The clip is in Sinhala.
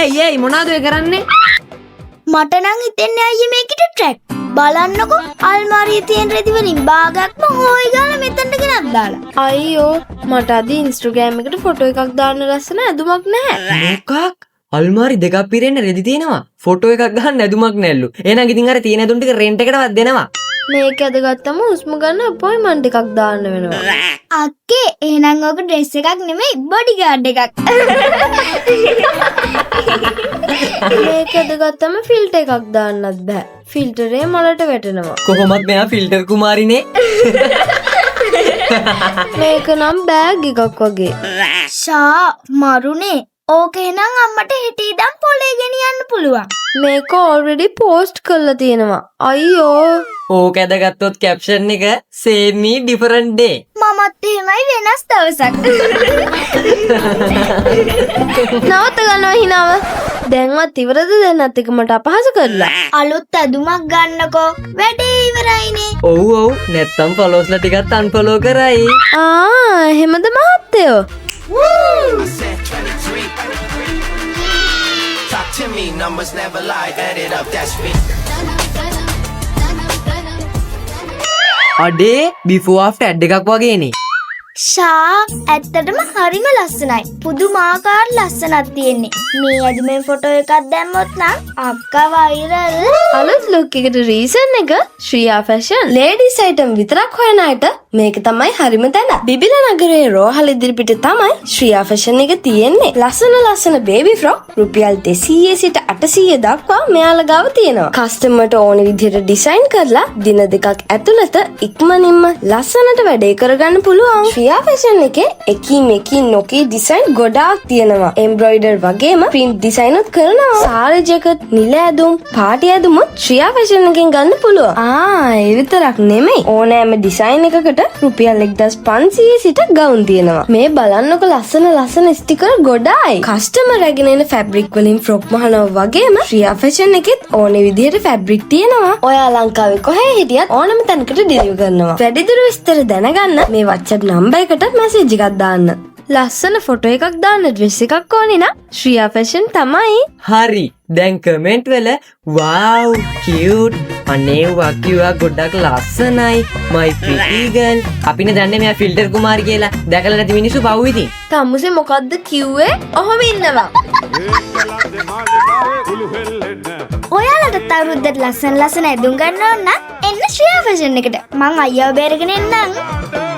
ඒයි මොනවද ඔය කරන්නේ? මට නම් හිතෙන්නේ අයියේ මේකට ට්‍රැක්. බලන්නකෝ අල්මාරියේ තියෙන රෙදි වලින් භාගයක්ම හොයි ගාලා මෙතනට ගෙනත් දාලා. අයියෝ මට අද ඉන්ස්ටාග්‍රෑම් එකට ෆොටෝ එකක් දාන්න ලස්සන ඇඳුමක් නැහැ. මොකක්? අල්මාරි දෙකක් පිරෙන්න රෙදි තියෙනවා. ෆොටෝ එකක් ගන්න ඇඳුමක් නැල්ලු. එහෙනම් ඉතින් අර තියෙන ඇඳුම් ටික රෙන්ට් එකටවත් දෙනවා. මේක ඇදගත්තම හුස්ම ගන්න අපොයින්ට්මන්ට් එකක් දාන්න වෙනවා. අක්කේ එහෙනම් ඔක ඩ්‍රෙස් එකක් නෙමෙයි බොඩි ගාඩ් එකක්. මේක ඇදගත්තම ෆිල්ටර් එකක් දාන්නත් බෑ. ෆිල්ටරේ මලට වැටෙනවා. කොහොමත් මෙයා ෆිල්ටර් කුමාරිනේ. මේක නම් බෑග් එකක් වගේ. ෂා මරුනේ. ඕක එහෙනම් අම්මට හෙටි ඉඳන් පොලේ ගෙනියන්න පුළුවන්. මේක ඔල්රෙඩි පෝස්ට් කරලා තියෙනවා. අයියෝ ඕක ඇදගත්තොත් කැප්ෂන් එක save me different day. මමත් එහෙමයි වෙනස් දවසක්. නවත්ත ගන්නවා හිනාව. දැන්වත් ඉවරද දෙන්නත් එක මට අපහාස කරලා. අලුත් ඇඳුමක් ගන්නකෝ. වැඩේ ඉවරයිනේ. ඔව් නැත්තම් ෆලෝස්ලා ටිකත් අන්ෆලෝ කරයි. එහෙමද මහත්තයෝ? Talk to me, numbers never lie, add it up, that's me. අඩේ before after ad එකක් වගේනේ. ෂා ඇත්තටම හරිම ලස්සනයි. පුදුමාකාර ලස්සනක් තියෙන්නේ. මේ ඇඳුමෙන් ෆොටෝ එකක් දැම්මොත් නම් අක්කා වෛරල්. අලුත් ලුක් එකට රීසන් එක ශ්‍රියා ෆැෂන්. ලේඩීස් අයිටම් විතරක් හොයන අයට මේක තමයි හරිම තැන. බිබිල නගරයේ රෝහල් ඉදිරිපිට තමයි ශ්‍රියා ෆැෂන් එක තියෙන්නේ. ලස්සන බේබි ෆ්‍රොක් රුපියල් 200 සිට 800 දක්වා මෙයාලා ගාව තියෙනවා. කස්ටමර්ට ඕන විදිහට ඩිසයින් කරලා දින දෙකක් ඇතුළත ඉක්මනින්ම ලස්සනට වැඩේ කරගන්න පුළුවන්. ශ්‍රියා ෆැෂන් එකේ එකී නොකී ඩිසයින් ගොඩාක් තියෙනවා. එම්බ්‍රොයිඩර් වගේම ප්‍රින්ට් ඩිසයින් උත් කරනවා. සාරි ජැකට්, නිල ඇඳුම්, පාටි ඇඳුමුත් ශ්‍රියා ෆැෂන් එකෙන් ගන්න පුළුවන්. ඒ විතරක් නෙමෙයි. ඕනෑම ඩිසයින් එකකට රුපියල් 1500 සිට ගවුන් තියෙනවා. මේ බලන්නකො ලස්සන ස්ටිකර් ගොඩායි. කස්ටමර් රැගෙන එන ෆැබ්‍රික් වලින් ෆ්‍රොක් මහනවා වගේම ශ්‍රියා ෆැෂන් එකෙත් ඕනේ විදිහට ෆැබ්‍රික් තියෙනවා. ඔයා ලංකාවේ කොහේ හිටියත් ඕනම තැනකට ඩෙලිවර් කරනවා. වැඩිදුර විස්තර දැනගන්න මේ WhatsApp නම්බර් එකට මැසේජ් එකක් දාන්න. ලස්සන ෆොටෝ එකක් දාන්න ඩ්‍රෙස් එකක් ඕනේ නම් ශ්‍රියා ෆැෂන් තමයි. හරි. දැන් කමෙන්ට් වල wow cute අනේ වකියා ගොඩක් ලස්සනයි my pretty girl අපිනේ දන්නේ මෙයා ෆිල්ටර් කුමාරි කියලා. දැකලා නැති මිනිස්සු පව් ඉතින්. තමුසේ මොකද්ද කිව්වේ? ඔහොම ඉන්නවා. ඔයාලට තවරුද්දට ලස්සන ඇඳුම් ගන්න ඕන නම් එන්න ශ්‍රියා ෆැෂන් එකට. මං අයියව බේරගෙන එන්නම්.